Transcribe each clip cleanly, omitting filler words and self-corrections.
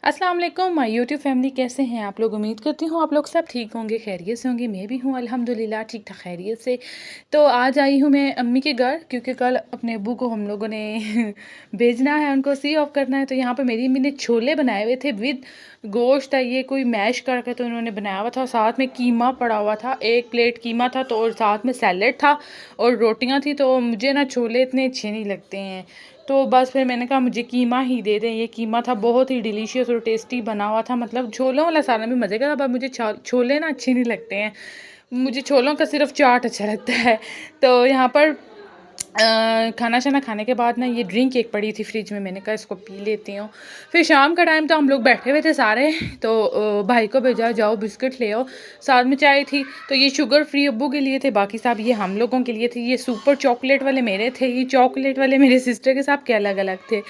अस्सलाम वालेकुम my YouTube family, कैसे हैं आप लोग। उम्मीद करती हूँ आप लोग सब ठीक होंगे, खैरियत से होंगे। मैं भी हूँ अल्हम्दुलिल्लाह ठीक ठाक खैरियत से। तो आज आई हूँ मैं अम्मी के घर, क्योंकि कल अपने अब्बू को हम लोगों ने भेजना है, उनको सी ऑफ करना है। तो यहाँ पे मेरी अम्मी ने छोले बनाए हुए थे विद गोश्त था, ये कोई मैश करके तो उन्होंने बनाया हुआ था। साथ में कीमा पड़ा हुआ था, 1 प्लेट कीमा था, तो और साथ में सैलेड था और रोटियाँ थी। तो मुझे ना छोले इतने अच्छे नहीं लगते हैं, तो बस फिर मैंने कहा मुझे कीमा ही दे दें। ये कीमा था बहुत ही डिलीशियस और टेस्टी बना हुआ था, मतलब छोलों वाला सारा भी मज़े का था, पर मुझे छोले ना अच्छे नहीं लगते हैं। मुझे छोलों का सिर्फ चाट अच्छा लगता है। तो यहाँ पर खाना शाना खाने के बाद ना ये ड्रिंक एक पड़ी थी फ्रिज में, मैंने कहा इसको पी लेती हूँ। फिर शाम का टाइम तो हम लोग बैठे हुए थे सारे, तो भाई को भेजा जाओ बिस्किट ले आओ, साथ में चाय थी। तो ये शुगर फ्री अब्बू के लिए थे, बाकी साहब ये हम लोगों के लिए थे। ये सुपर चॉकलेट वाले मेरे थे, ये चॉकलेट वाले मेरे सिस्टर के साथ के अलग अलग थे।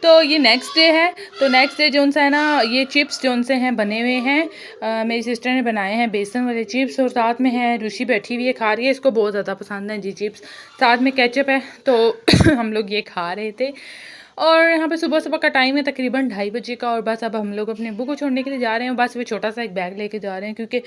तो ये नेक्स्ट डे है, तो नेक्स्ट डे जो सा है ना, ये चिप्स जो से हैं बने हुए हैं, मेरी सिस्टर ने बनाए हैं बेसन वाले चिप्स, और साथ में है रुचि बैठी हुई है खा रही है, इसको बहुत ज़्यादा पसंद है जी चिप्स। साथ में केचप है, तो हम लोग ये खा रहे थे। और यहाँ पे सुबह सुबह का टाइम है तकरीबन 2:30 बजे का, और बस अब हम लोग अपने अब्बू को छोड़ने के लिए जा रहे हैं। बस वो छोटा सा एक बैग लेके जा रहे हैं, क्योंकि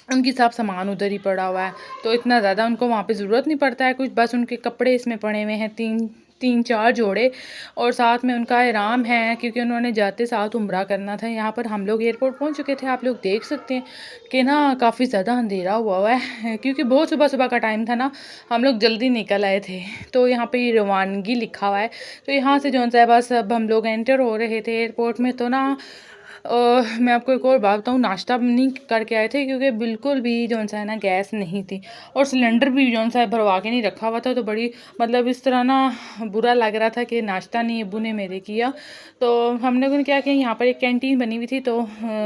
उनकी सब सामान उधर ही पड़ा हुआ है, तो इतना ज़्यादा उनको वहाँ पे ज़रूरत नहीं पड़ता है कुछ। बस उनके कपड़े इसमें पड़े हुए हैं, तीन चार जोड़े, और साथ में उनका इहराम है, क्योंकि उन्होंने जाते साथ उम्रा करना था। यहाँ पर हम लोग एयरपोर्ट पहुँच चुके थे, आप लोग देख सकते हैं कि ना काफ़ी ज़्यादा अंधेरा हुआ है, क्योंकि बहुत सुबह सुबह का टाइम था ना, हम लोग जल्दी निकल आए थे। तो यहाँ पे ये रवानगी लिखा हुआ है, तो यहाँ से जो है बस अब हम लोग एंटर हो रहे थे एयरपोर्ट में। तो ना मैं आपको एक और बात बताऊँ, नाश्ता नहीं करके आए थे, क्योंकि बिल्कुल भी जो है ना गैस नहीं थी, और सिलेंडर भी जो है भरवा के नहीं रखा हुआ था। तो बड़ी मतलब इस तरह ना बुरा लग रहा था कि नाश्ता नहीं अब्बू ने मेरे किया। तो हम लोगों ने क्या किया, यहाँ पर एक कैंटीन बनी हुई थी, तो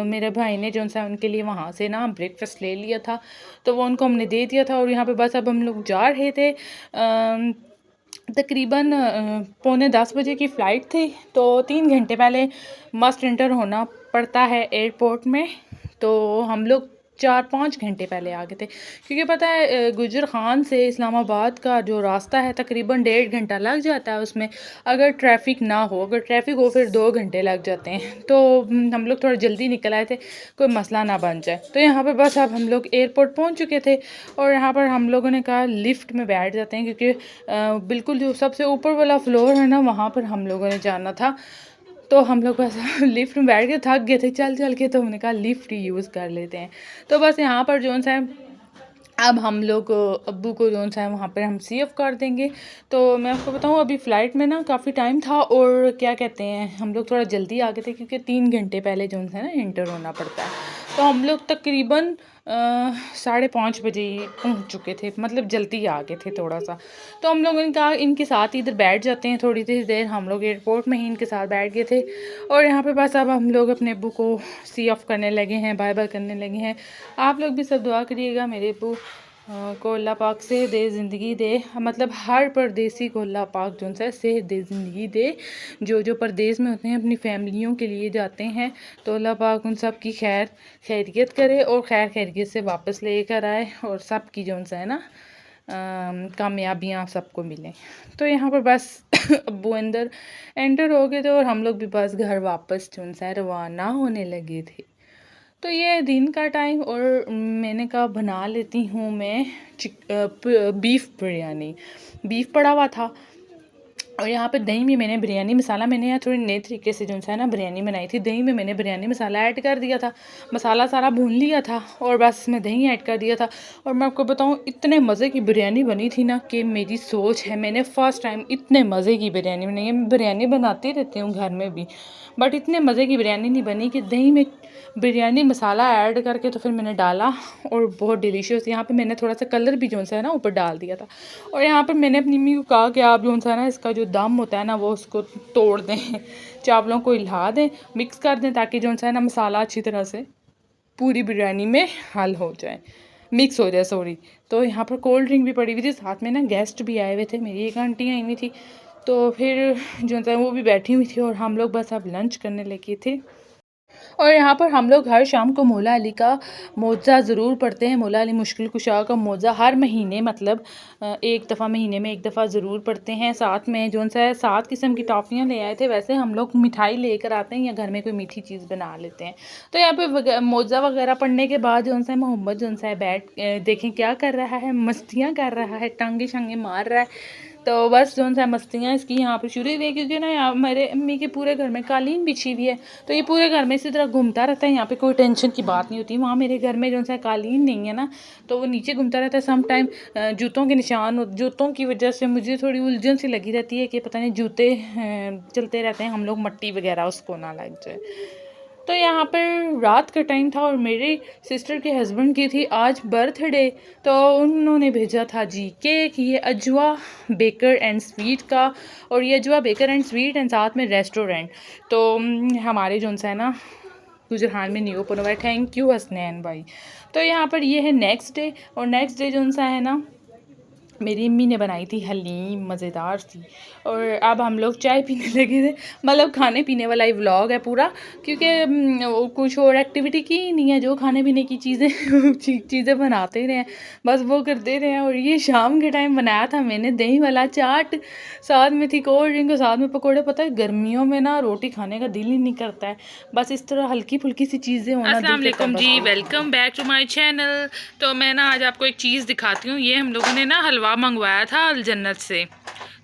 मेरे भाई ने जो है उनके लिए वहाँ से ना ब्रेकफास्ट ले लिया था, तो वो उनको हमने दे दिया था। और यहाँ पर बस अब हम लोग जा रहे थे। तकरीबन 9:45 बजे की फ़्लाइट थी, तो 3 घंटे पहले मस्ट एंटर होना पड़ता है एयरपोर्ट में। तो हम लोग 4-5 घंटे पहले आ गए थे, क्योंकि पता है गुजर खान से इस्लामाबाद का जो रास्ता है तकरीबन 1.5 घंटा लग जाता है उसमें, अगर ट्रैफिक ना हो। अगर ट्रैफिक हो फिर 2 घंटे लग जाते हैं। तो हम लोग थोड़ा जल्दी निकल आए थे, कोई मसला ना बन जाए। तो यहाँ पे बस अब हम लोग एयरपोर्ट पहुँच चुके थे, और यहाँ पर हम लोगों ने कहा लिफ्ट में बैठ जाते हैं, क्योंकि बिल्कुल जो सबसे ऊपर वाला फ्लोर है ना, वहाँ पर हम लोगों ने जाना था। तो हम लोग बस लिफ्ट में बैठ के थक गए थे चल चल के, तो हमने कहा लिफ्ट ही यूज़ कर लेते हैं। तो बस यहाँ पर जो है अब हम लोग अब्बू को जो है वहाँ पर हम सी ऑफ कर देंगे। तो मैं आपको बताऊँ, अभी फ़्लाइट में ना काफ़ी टाइम था, और क्या कहते हैं हम लोग थोड़ा जल्दी आ गए थे, क्योंकि 3 घंटे पहले जो है ना एंटर होना पड़ता है। तो हम लोग तकरीबन 5:30 बजे ही पहुँच चुके थे, मतलब जल्दी आ गए थे थोड़ा सा। तो हम लोगों ने कहा इनके साथ ही इधर बैठ जाते हैं थोड़ी देर। हम लोग एयरपोर्ट में ही इनके साथ बैठ गए थे, और यहाँ पे बस अब हम लोग अपने अब्बू को सी ऑफ करने लगे हैं, बाय बाय करने लगे हैं। आप लोग भी सब दुआ करिएगा मेरे अब्बू को अल्लाह पाक सेहत दे, ज़िंदगी दे, मतलब हर परदेसी को अल्लाह पाक जो है सेहत दे, ज़िंदगी दे। जो परदेस में होते हैं अपनी फैमिलियों के लिए जाते हैं, तो अल्लाह पाक उन सब की खैरियत करे, और खैरियत से वापस लेकर आए, और सब की जो है ना कामयाबियाँ सबको मिलें। तो यहाँ पर बस अब्बू अंदर एंटर हो गए थे, और हम लोग भी बस घर वापस जो है रवाना होने लगे थे। तो ये दिन का टाइम, और मैंने कहा बना लेती हूँ मैं बीफ बिरयानी। बीफ पड़ा हुआ था, और यहाँ पे दही में मैंने बिरयानी मसाला, मैंने यहाँ थोड़ी नए तरीके से जो है ना बिरयानी बनाई थी। दही में मैंने बिरयानी मसाला ऐड कर दिया था, मसाला सारा भून लिया था, और बस इसमें दही ऐड कर दिया था। और मैं आपको बताऊँ इतने मज़े की बिरयानी बनी थी ना, कि मेरी सोच है मैंने फ़र्स्ट टाइम इतने मज़े की बिरयानी बनाई है। मैं बिरयानी बनाती रहती हूँ घर में भी, बट इतने मज़े की बिरयानी नहीं बनी, कि दही में बिरयानी मसाला ऐड करके तो फिर मैंने डाला, और बहुत डिलीशियस। यहाँ पे मैंने थोड़ा सा कलर भी जो है ना ऊपर डाल दिया था। और यहाँ पर मैंने अपनी मम्मी को कहा कि आप जो है ना इसका जो दम होता है ना वो उसको तोड़ दें, चावलों को हिला दें, मिक्स कर दें, ताकि जो है ना मसाला अच्छी तरह से पूरी बिरयानी में हल हो जाए, मिक्स हो जाए, सॉरी। तो यहाँ पर कोल्ड ड्रिंक भी पड़ी हुई थी, साथ में ना गेस्ट भी आए हुए थे, मेरी एक आंटी आई हुई थी। तो फिर जो है वो भी बैठी हुई थी, और हम लोग बस अब लंच करने लगे थे। और यहाँ पर हम लोग हर शाम को मौला अली का मौज़ा ज़रूर पढ़ते हैं। मौला अली मुश्किल कुशा का मौज़ा हर महीने मतलब एक दफ़ा महीने में एक दफ़ा ज़रूर पढ़ते हैं। साथ में जो सा 7 किस्म की टॉफ़ियाँ ले आए थे, वैसे हम लोग मिठाई लेकर आते हैं या घर में कोई मीठी चीज़ बना लेते हैं। तो यहाँ पे मौज़ा वगैरह पढ़ने के बाद जो सा मोहम्मद जो सा बैठ देखें क्या कर रहा है, मस्तियाँ कर रहा है, टांगे शांगे मार रहा है। तो बस जो सा मस्तियाँ इसकी यहाँ पर शुरू हुई है, क्योंकि ना यहाँ मेरे अम्मी के पूरे घर में कालीन बिछी हुई है, तो ये पूरे घर में इसी तरह घूमता रहता है। यहाँ पे कोई टेंशन की बात नहीं होती। वहाँ मेरे घर में जो सा कालीन नहीं है ना, तो वो नीचे घूमता रहता है। सम टाइम जूतों के निशान, जूतों की वजह से मुझे थोड़ी उलझन सी लगी रहती है कि पता नहीं जूते चलते रहते हैं, हम लोग मट्टी वगैरह उसको ना लग जाए। तो यहाँ पर रात का टाइम था और मेरी सिस्टर के हस्बैंड की थी आज बर्थडे, तो उन्होंने भेजा था जी केक, ये अजवा बेकर एंड स्वीट का, और ये अजवा बेकर एंड स्वीट एंड साथ में रेस्टोरेंट। तो हमारे जो है ना गुजरान में न्यू ओपन हुआ है। थैंक यू हसनैन भाई। तो यहाँ पर ये है नेक्स्ट डे, और नेक्स्ट डे जो है ना मेरी अम्मी ने बनाई थी हलीम, मज़ेदार थी। और अब हम लोग चाय पीने लगे थे, मतलब खाने पीने वाला ही व्लॉग है पूरा, क्योंकि कुछ और एक्टिविटी की नहीं है, जो खाने पीने की चीज़ें बनाते रहे हैं, बस वो करते रहे हैं। और ये शाम के टाइम बनाया था मैंने दही वाला चाट, साथ में थी कोल्ड ड्रिंक और साथ में पकौड़े। पता है गर्मियों में ना रोटी खाने का दिल ही नहीं करता है, बस इस तरह हल्की फुल्की सी चीज़ें होना। अस्सलाम वालेकुम जी, welcome back to my channel. तो मैं ना आज आपको एक चीज़ दिखाती हूँ। ये हम लोगों ने ना हलवा मंगवाया था अल जन्नत से,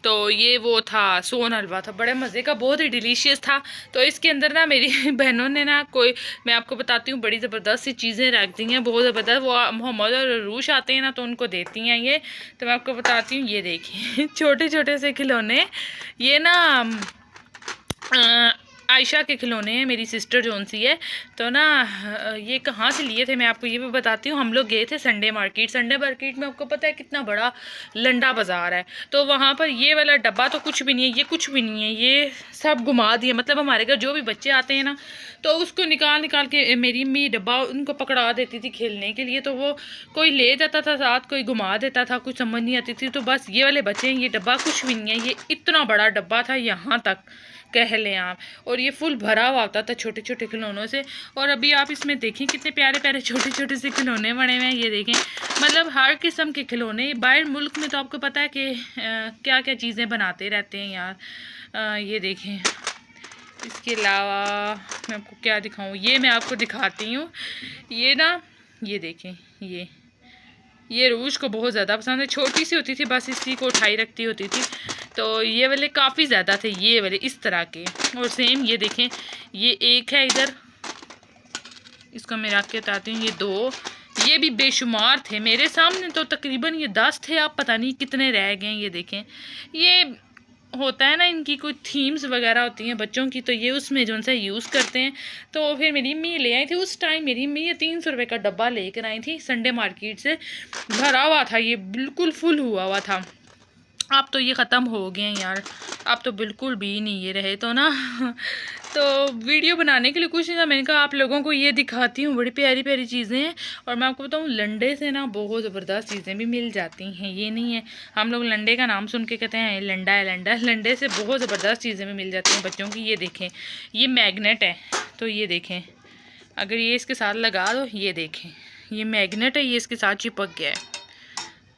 तो ये वो था सोन हलवा था, बड़े मज़े का, बहुत ही डिलीशियस था। तो इसके अंदर ना मेरी बहनों ने ना मैं आपको बताती हूँ बड़ी ज़बरदस्त सी चीज़ें रख दी हैं, बहुत ज़बरदस्त। वो मोहम्मद और रूश आते हैं ना तो उनको देती हैं ये। तो मैं आपको बताती हूँ, ये देखिए छोटे छोटे से खिलौने, ये ना आयशा के खिलौने हैं, मेरी सिस्टर जोन सी है। तो ना ये कहाँ से लिए थे मैं आपको ये भी बताती हूँ। हम लोग गए थे संडे मार्केट में, आपको पता है कितना बड़ा लंडा बाज़ार है, तो वहाँ पर ये वाला डब्बा तो कुछ भी नहीं है, ये कुछ भी नहीं है, ये सब घुमा दिए। मतलब हमारे घर जो भी बच्चे आते हैं ना, तो उसको निकाल के मेरी अम्मी डब्बा उनको पकड़ा देती थी खेलने के लिए, तो वो कोई ले जाता था साथ, कोई घुमा देता था, कुछ समझ नहीं आती थी। तो बस ये वाले बच्चे हैं, ये डब्बा कुछ भी नहीं है, ये इतना बड़ा डब्बा था यहाँ तक कह लें आप, और ये फुल भरा हुआ होता था छोटे छोटे खिलौनों से। और अभी आप इसमें देखें कितने प्यारे प्यारे छोटे छोटे से खिलौने बने हुए हैं, ये देखें, मतलब हर किस्म के खिलौने। बाहर मुल्क में तो आपको पता है कि क्या क्या चीज़ें बनाते रहते हैं यार। ये देखें, इसके अलावा मैं आपको क्या दिखाऊं, ये मैं आपको दिखाती हूँ। ये ना, ये देखें, ये रूश को बहुत ज़्यादा पसंद है, छोटी सी होती थी, बस इसी को उठाई रखती होती थी। तो ये वाले काफ़ी ज़्यादा थे, ये वाले इस तरह के। और सेम ये देखें, ये एक है इधर, इसको मैं रख के बताती हूँ, ये 2, ये भी बेशुमार थे मेरे सामने, तो तकरीबन ये 10 थे, आप पता नहीं कितने रह गए। ये देखें, ये होता है ना इनकी कोई थीम्स वगैरह होती हैं बच्चों की, तो ये उसमें जो है यूज़ करते हैं। तो फिर मेरी अम्मी ले आई थी उस टाइम, मेरी अम्मी ये 300 रुपये का डब्बा लेकर आई थी संडे मार्केट से, भरा हुआ था, ये बिल्कुल फुल हुआ था। अब तो ये ख़त्म हो गए हैं यार, अब तो बिल्कुल भी नहीं ये रहे। तो ना तो वीडियो बनाने के लिए कुछ नहीं था, मैंने कहा आप लोगों को ये दिखाती हूँ, बड़ी प्यारी प्यारी चीज़ें हैं। और मैं आपको बताऊँ, लंडे से ना बहुत ज़बरदस्त चीज़ें भी मिल जाती हैं, ये नहीं है हम लोग लंडे का नाम सुन के कहते हैं लंडा है लंडा, लंडे से बहुत ज़बरदस्त चीज़ें भी मिल जाती हैं बच्चों की। ये देखें, ये मैग्नेट है, तो ये देखें, अगर ये इसके साथ लगा दो, ये देखें, ये मैग्नेट है, ये इसके साथ चिपक गया है।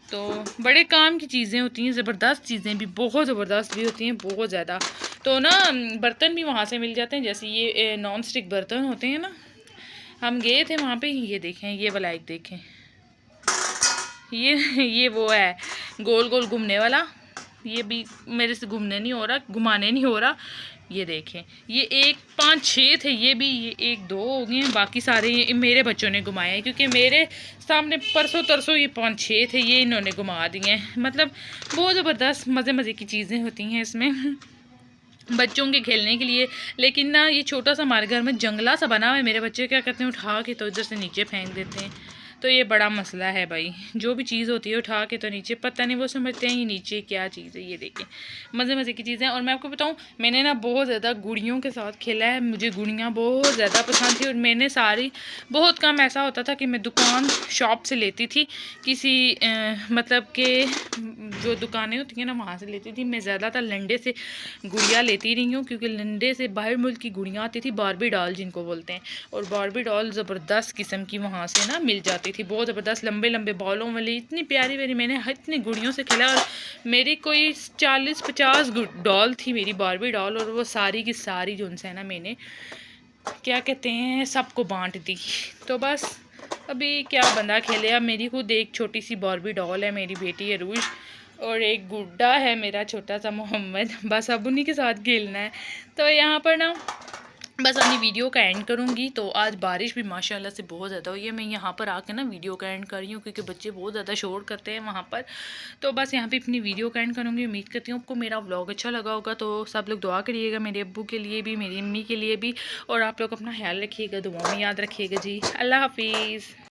तो बड़े काम की चीज़ें होती हैं, ज़बरदस्त चीज़ें भी, बहुत ज़बरदस्त भी होती हैं, बहुत ज़्यादा। तो ना बर्तन भी वहाँ से मिल जाते हैं, जैसे ये नॉन स्टिक बर्तन होते हैं ना, हम गए थे वहाँ पे। ये देखें, ये वाला एक देखें, ये वो है गोल गोल घूमने वाला, ये भी मेरे से घूमने नहीं हो रहा, घुमाने नहीं हो रहा। ये देखें, ये 1 5 6 थे, ये भी, ये 1 2 हो गए हैं, बाकी सारे ये मेरे बच्चों ने घुमाए हैं, क्योंकि मेरे सामने परसों तरसों ये 5 6 थे, ये इन्होंने घुमा दिए हैं। मतलब बहुत ज़बरदस्त मज़े की चीज़ें होती हैं इसमें बच्चों के खेलने के लिए। लेकिन ना ये छोटा सा हमारे घर में जंगला सा बना हुआ है, मेरे बच्चे क्या करते हैं, उठा के तो इधर से नीचे फेंक देते हैं। तो ये बड़ा मसला है भाई, जो भी चीज़ होती है उठा के तो नीचे, पता नहीं वो समझते हैं ये नीचे क्या चीज़ है। ये देखें मज़े मज़े की चीज़ें। और मैं आपको बताऊँ, मैंने ना बहुत ज़्यादा गुड़ियों के साथ खेला है, मुझे गुड़ियाँ बहुत ज़्यादा पसंद थी। और मैंने सारी, बहुत कम ऐसा होता था कि मैं दुकान शॉप से लेती थी, किसी मतलब के जो दुकानें होती हैं ना वहाँ से लेती थी। मैं ज़्यादातर लंडे से गुड़िया लेती रही हूँ, क्योंकि लंडे से बाहर मुल्क की गुड़ियाँ आती थी, बारबी डॉल जिनको बोलते हैं। और बारबी डॉल ज़बरदस्त किस्म की वहाँ से ना मिल जाती थी, बहुत ज़बरदस्त लंबे लंबे बालों वाली, इतनी प्यारी प्यारी। मैंने इतनी गुड़ियों से खेला, और मेरी कोई 40-50 डॉल थी मेरी बारबी डॉल, और वो सारी की सारी जो उनसे है ना मैंने क्या कहते हैं सबको बांट दी। तो बस अभी क्या बंदा खेले। अब मेरी खुद एक छोटी सी बारबी डॉल है, मेरी बेटी अरूज, और एक गुड्डा है मेरा छोटा सा मोहम्मद, बस अब उन्हीं के साथ खेलना है। तो यहाँ पर ना बस अपनी वीडियो का एंड करूँगी। तो आज बारिश भी माशाल्लाह से बहुत ज़्यादा हुई है। मैं यहाँ पर आकर ना वीडियो का एंड कर रही हूँ, क्योंकि बच्चे बहुत ज़्यादा शोर करते हैं वहाँ पर। तो बस यहाँ पे अपनी वीडियो का एंड करूँगी। उम्मीद करती हूँ आपको मेरा व्लॉग अच्छा लगा होगा। तो सब लोग दुआ करिएगा मेरे अब्बू के लिए भी, मेरी अम्मी के लिए भी, और आप लोग अपना ख्याल रखिएगा, दुआ में याद रखिएगा जी। अल्लाह हाफिज़।